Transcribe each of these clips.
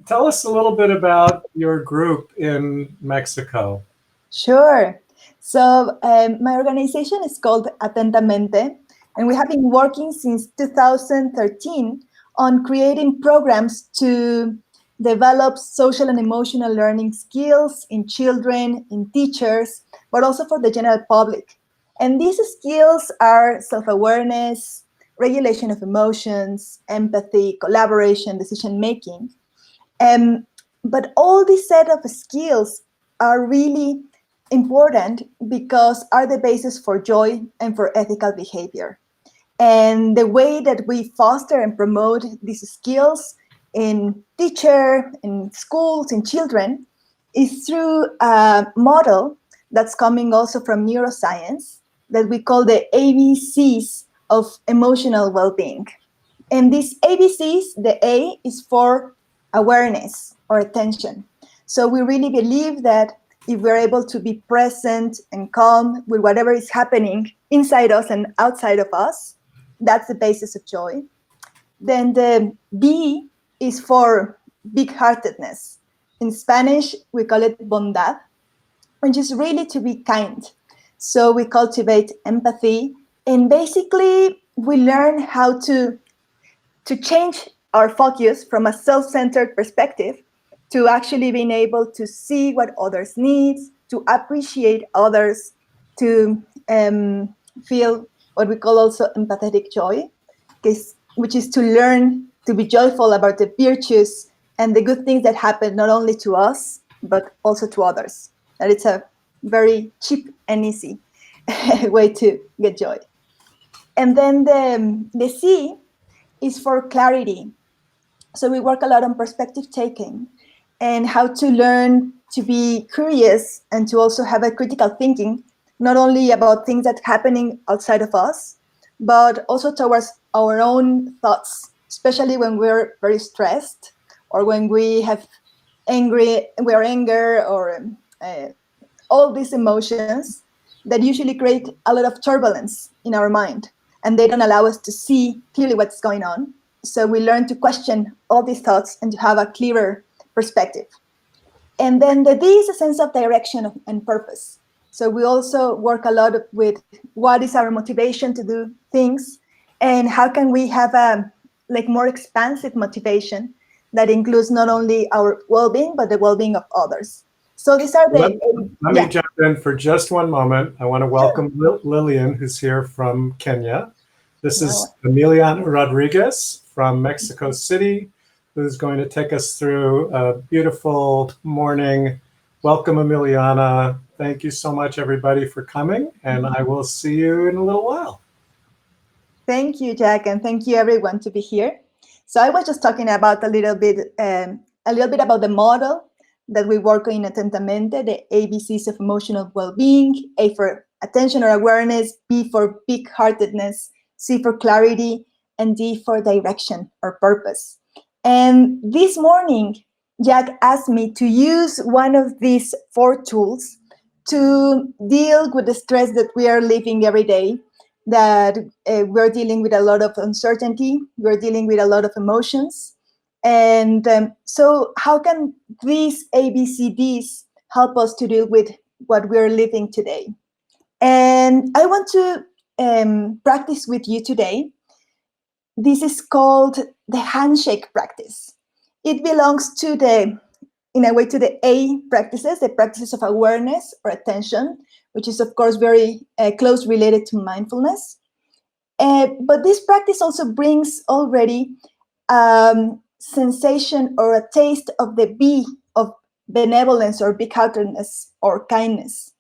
Tell us a little bit about your group in Mexico. Sure. So my organization is called Atentamente, and we have been working since 2013 on creating programs to develop social and emotional learning skills in children, in teachers, but also for the general public. And these skills are self-awareness, regulation of emotions, empathy, collaboration, decision making. Um, but all these set of skills are really important because are the basis for joy and for ethical behavior. And the way that we foster and promote these skills in teacher, in schools, in children, is through a model that's coming also from neuroscience that we call the ABCs of emotional well-being. And these ABCs, the A is for awareness or attention. So we really believe that if we're able to be present and calm with whatever is happening inside us and outside of us, that's the basis of joy. Then the B is for big-heartedness. In Spanish, we call it bondad, which is really to be kind. So we cultivate empathy, and basically we learn how to change our focus from a self-centered perspective to actually being able to see what others need, to appreciate others, to feel what we call also empathetic joy, which is to learn to be joyful about the virtues and the good things that happen not only to us, but also to others. That it's a very cheap and easy way to get joy. And then the C is for clarity. So we work a lot on perspective taking and how to learn to be curious and to also have a critical thinking, not only about things that are happening outside of us, but also towards our own thoughts, especially when we're very stressed or when we have anger or all these emotions that usually create a lot of turbulence in our mind, and they don't allow us to see clearly what's going on. So we learn to question all these thoughts and to have a clearer perspective. And then the D is a sense of direction and purpose. So we also work a lot with what is our motivation to do things, and how can we have a more expansive motivation that includes not only our well-being, but the well-being of others. So these are Let, the, let me yeah. jump in for just one moment. I want to welcome Lillian, who's here from Kenya. This is Emiliana Rodriguez from Mexico City, who's going to take us through a beautiful morning. Welcome, Emiliana. Thank you so much, everybody, for coming, and I will see you in a little while. Thank you, Jack, and thank you, everyone, to be here. So I was just talking about a little bit about the model that we work in Atentamente, the ABCs of emotional well-being: A for attention or awareness, B for big-heartedness, C for clarity, and D for direction or purpose. And this morning, Jack asked me to use one of these 4 tools to deal with the stress that we are living every day, that we're dealing with a lot of uncertainty, we're dealing with a lot of emotions. And so how can these ABCDs help us to deal with what we're living today? And I want to practice with you today. This is called the handshake practice. It belongs to in a way, to the A practices, the practices of awareness or attention, which is, of course, very close related to mindfulness. But this practice also brings already sensation or a taste of the B of benevolence or big-heartedness or kindness.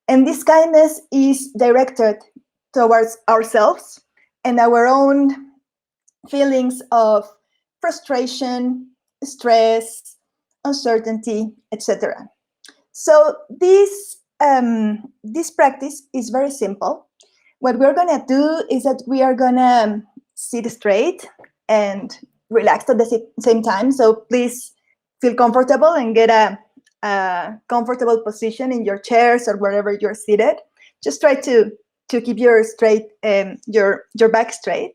And this kindness is directed towards ourselves and our own feelings of frustration, stress, uncertainty, etc. So this practice is very simple. What we're gonna do is that we are gonna sit straight and relax at the same time. So please feel comfortable and get a comfortable position in your chairs or wherever you're seated. Just try to keep your back straight.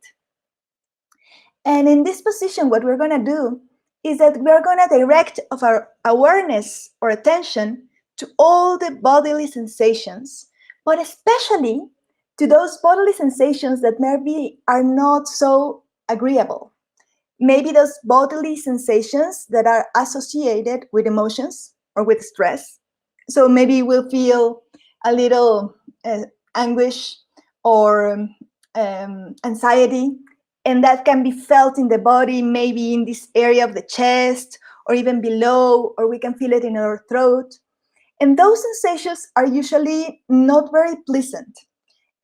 And in this position, what we're gonna do is that we are going to direct of our awareness or attention to all the bodily sensations, but especially to those bodily sensations that maybe are not so agreeable. Maybe those bodily sensations that are associated with emotions or with stress. So maybe we'll feel a little anguish or anxiety, and that can be felt in the body, maybe in this area of the chest or even below, or we can feel it in our throat. And those sensations are usually not very pleasant.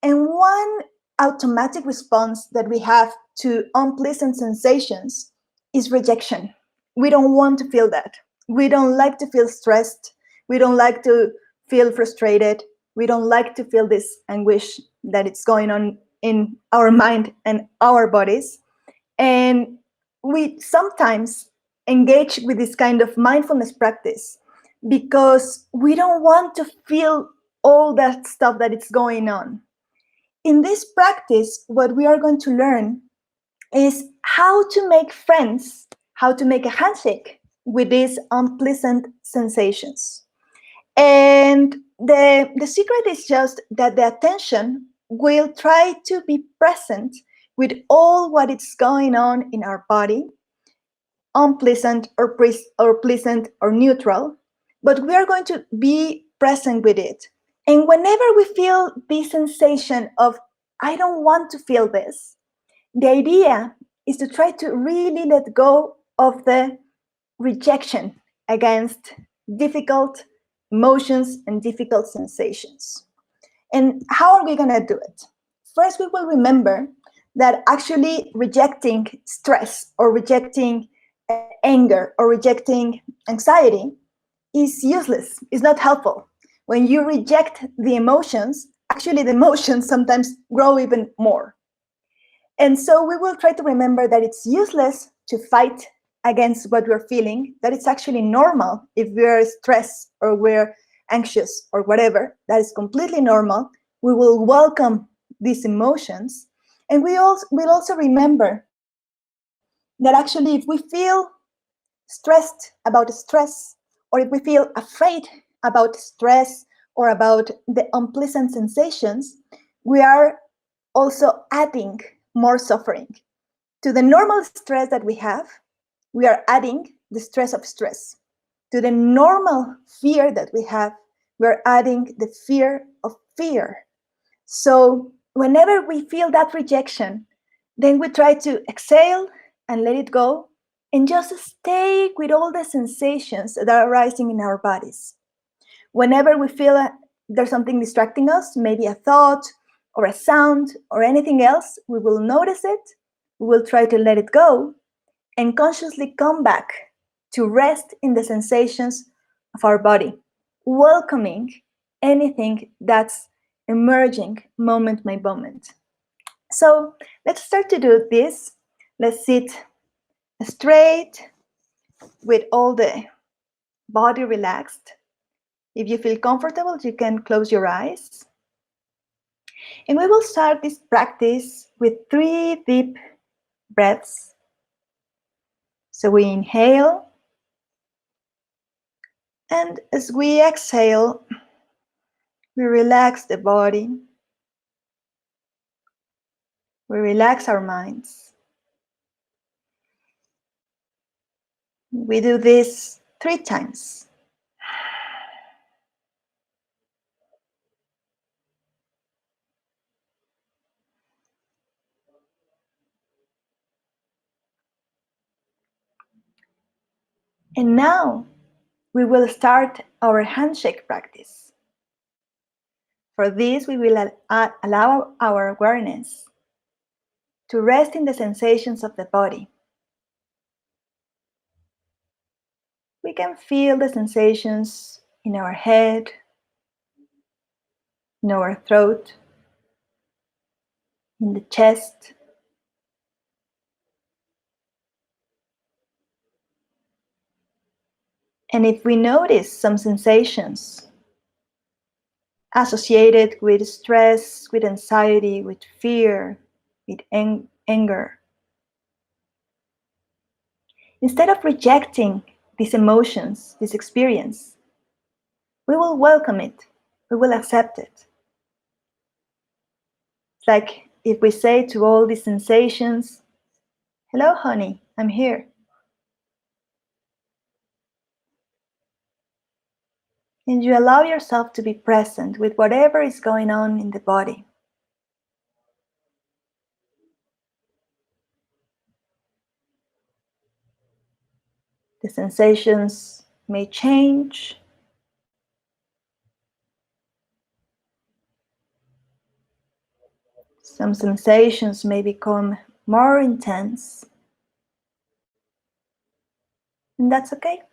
And one automatic response that we have to unpleasant sensations is rejection. We don't want to feel that. We don't like to feel stressed. We don't like to feel frustrated. We don't like to feel this anguish that it's going on in our mind and our bodies. And we sometimes engage with this kind of mindfulness practice because we don't want to feel all that stuff that is going on. In this practice, what we are going to learn is how to make friends, how to make a handshake with these unpleasant sensations. And the secret is just that the attention will try to be present with all what is going on in our body, unpleasant or pleasant or neutral, but we are going to be present with it. And whenever we feel this sensation of, I don't want to feel this, the idea is to try to really let go of the rejection against difficult emotions and difficult sensations. And how are we going to do it? First, we will remember that actually rejecting stress or rejecting anger or rejecting anxiety is useless, is not helpful. When you reject the emotions, actually the emotions sometimes grow even more. And so we will try to remember that it's useless to fight against what we're feeling, that it's actually normal if we're stressed or we're anxious or whatever, that is completely normal. We will welcome these emotions. And we'll also remember that actually if we feel stressed about stress, or if we feel afraid about stress or about the unpleasant sensations, we are also adding more suffering. To the normal stress that we have, we are adding the stress of stress. To the normal fear that we have, we're adding the fear of fear. So whenever we feel that rejection, then we try to exhale and let it go and just stay with all the sensations that are arising in our bodies. Whenever we feel there's something distracting us, maybe a thought or a sound or anything else, we will notice it, we will try to let it go, and consciously come back to rest in the sensations of our body, welcoming anything that's emerging moment by moment. So let's start to do this. Let's sit straight with all the body relaxed. If you feel comfortable, you can close your eyes. And we will start this practice with 3 deep breaths. So we inhale, and as we exhale, we relax the body. We relax our minds. We do this 3 times. And now we will start our handshake practice. For this, we will allow our awareness to rest in the sensations of the body. We can feel the sensations in our head, in our throat, in the chest. And if we notice some sensations associated with stress, with anxiety, with fear, with anger, Instead of rejecting these emotions, this experience, we will welcome it. We will accept it. It's like if we say to all these sensations, "Hello, honey, I'm here." And you allow yourself to be present with whatever is going on in the body. The sensations may change. Some sensations may become more intense, and that's okay.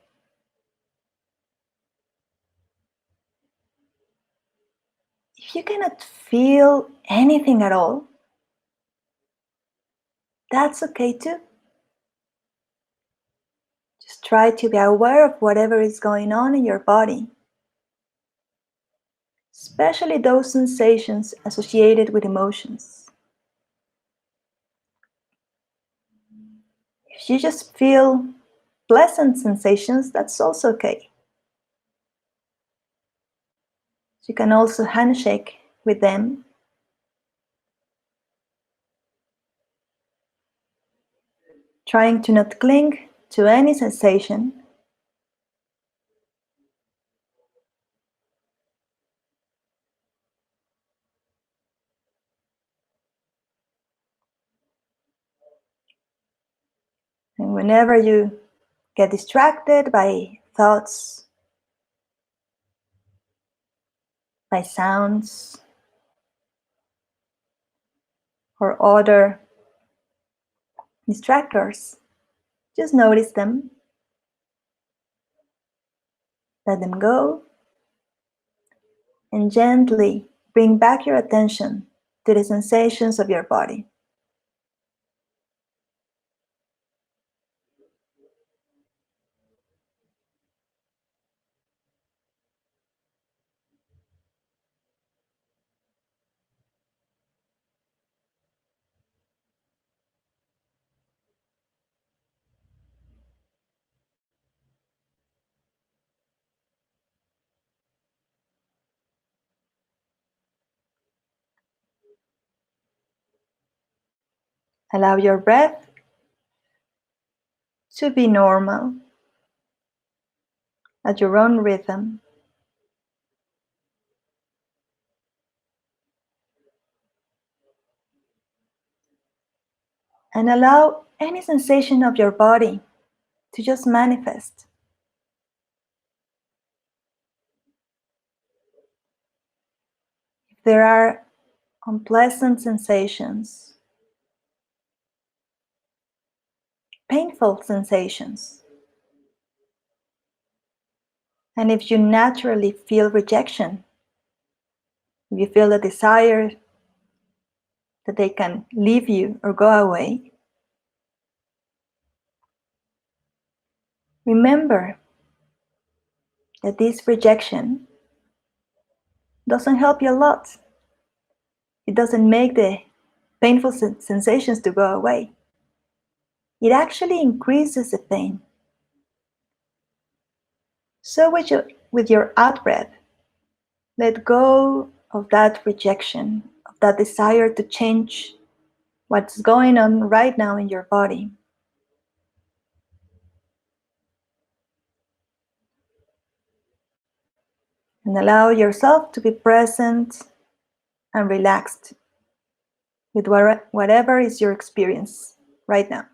If you cannot feel anything at all, that's okay too. Just try to be aware of whatever is going on in your body, especially those sensations associated with emotions. If you just feel pleasant sensations, that's also okay. You can also handshake with them. Trying to not cling to any sensation. And whenever you get distracted by thoughts, by sounds, or other distractors, just notice them, let them go, and gently bring back your attention to the sensations of your body. Allow your breath to be normal at your own rhythm. And allow any sensation of your body to just manifest. If there are unpleasant sensations, painful sensations, and if you naturally feel rejection, if you feel a desire that they can leave you or go away, remember that this rejection doesn't help you a lot. It doesn't make the painful sensations to go away. It actually increases the pain. So with your out breath, let go of that rejection, of that desire to change what's going on right now in your body. And allow yourself to be present and relaxed with whatever is your experience right now.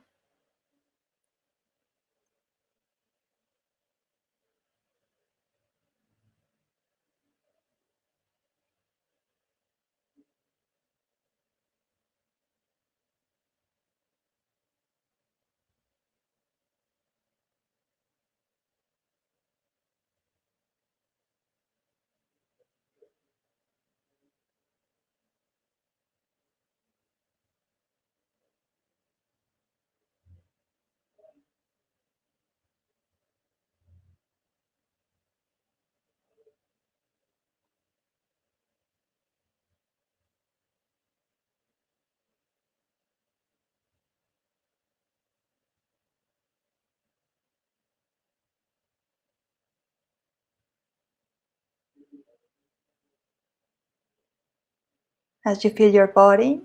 As you feel your body,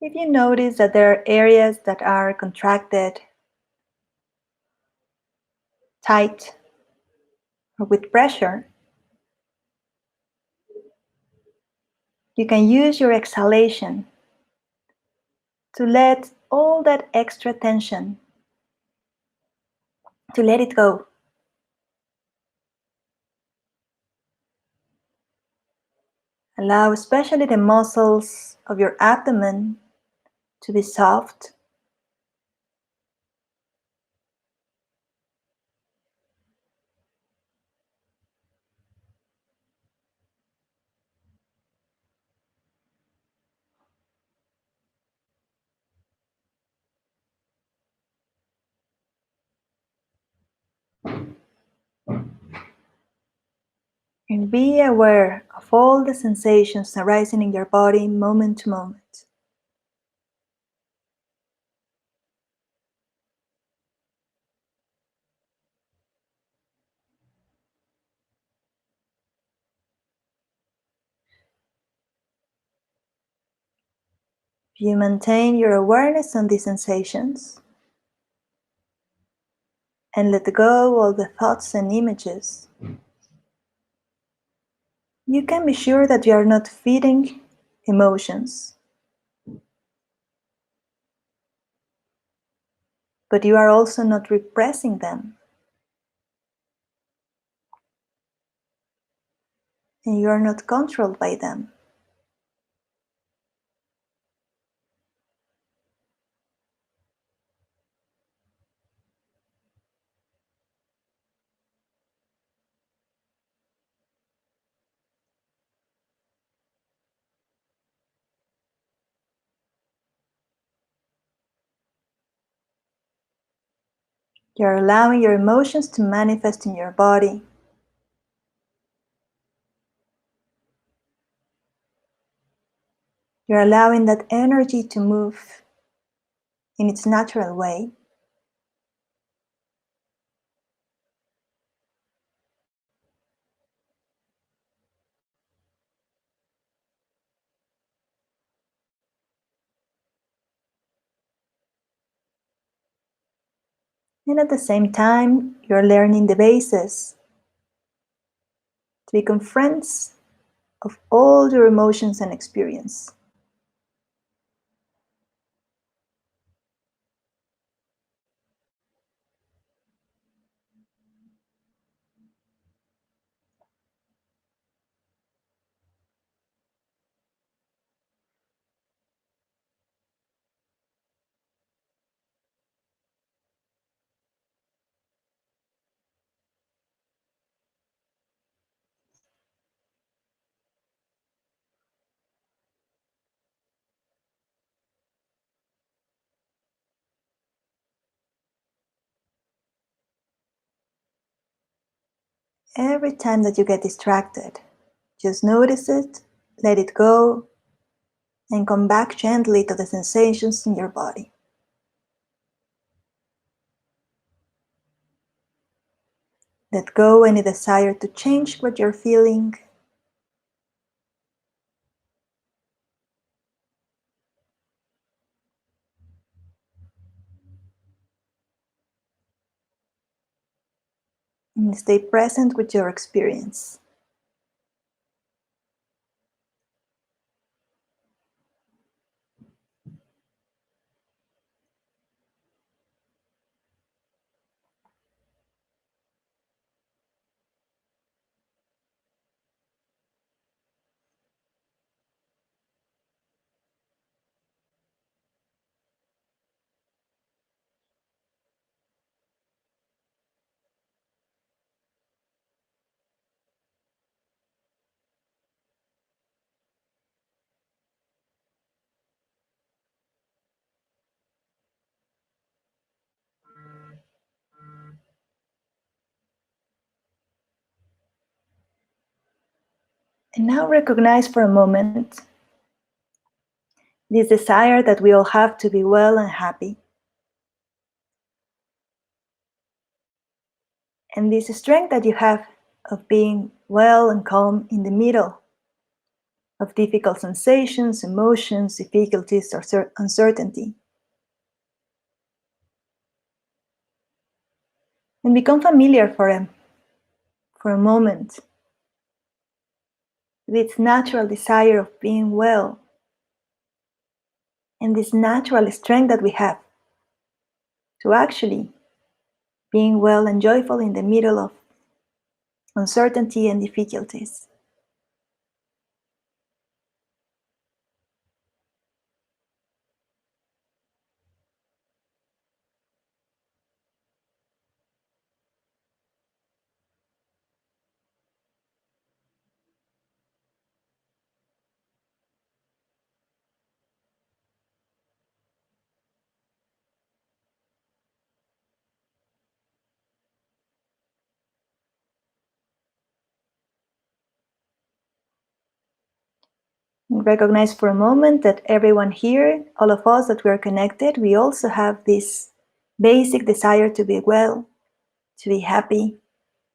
if you notice that there are areas that are contracted, tight, or with pressure, you can use your exhalation to let all that extra tension, to let it go. Allow especially the muscles of your abdomen to be soft. And be aware of all the sensations arising in your body moment to moment. If you maintain your awareness on these sensations and let go all the thoughts and images, you can be sure that you are not feeding emotions, but you are also not repressing them, and you are not controlled by them. You are allowing your emotions to manifest in your body. You're allowing that energy to move in its natural way. And at the same time, you're learning the basis to become friends of all your emotions and experience. Every time that you get distracted, just notice it, let it go, and come back gently to the sensations in your body. Let go any desire to change what you're feeling. And stay present with your experience. And now recognize for a moment this desire that we all have to be well and happy. And this strength that you have of being well and calm in the middle of difficult sensations, emotions, difficulties, or uncertainty. And become familiar for a moment with its natural desire of being well and this natural strength that we have to actually being well and joyful in the middle of uncertainty and difficulties. And recognize for a moment that everyone here, all of us that we are connected, we also have this basic desire to be well, to be happy,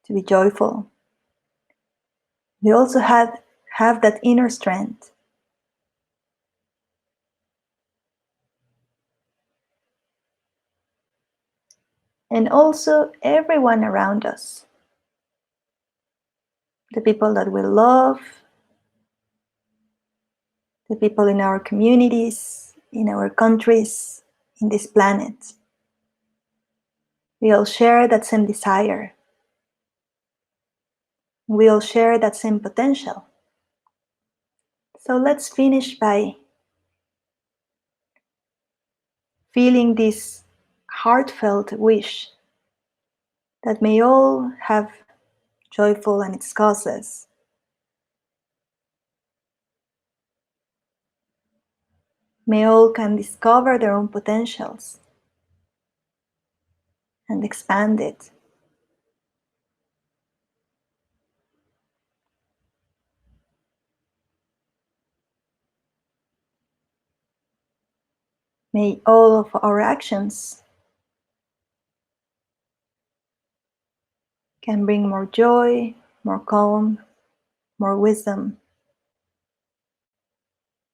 to be joyful. We also have that inner strength. And also everyone around us, the people that we love, the people in our communities, in our countries, in this planet. We all share that same desire. We all share that same potential. So let's finish by feeling this heartfelt wish that may all have joyful and its causes. May all can discover their own potentials and expand it. May all of our actions can bring more joy, more calm, more wisdom,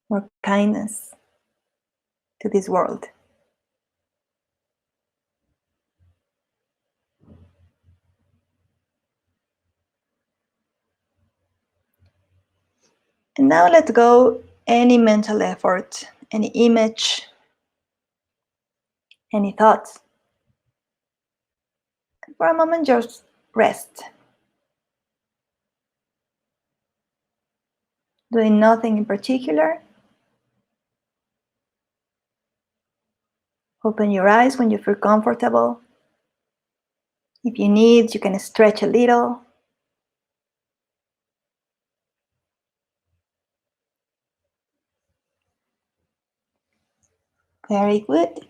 more kindness to this world. And now let go any mental effort, any image, any thoughts. And for a moment, just rest. Doing nothing in particular. Open your eyes when you feel comfortable. If you need, you can stretch a little. Very good.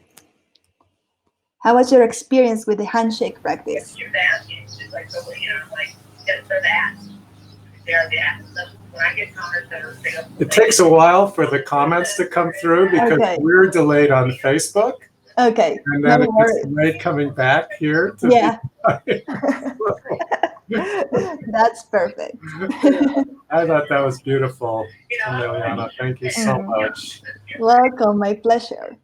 How was your experience with the handshake practice? It takes a while for the comments to come through because we're delayed on Facebook. Okay. And then it's delayed coming back here. Yeah. That's perfect. I thought that was beautiful, Emiliana. Thank you so much. Welcome. My pleasure.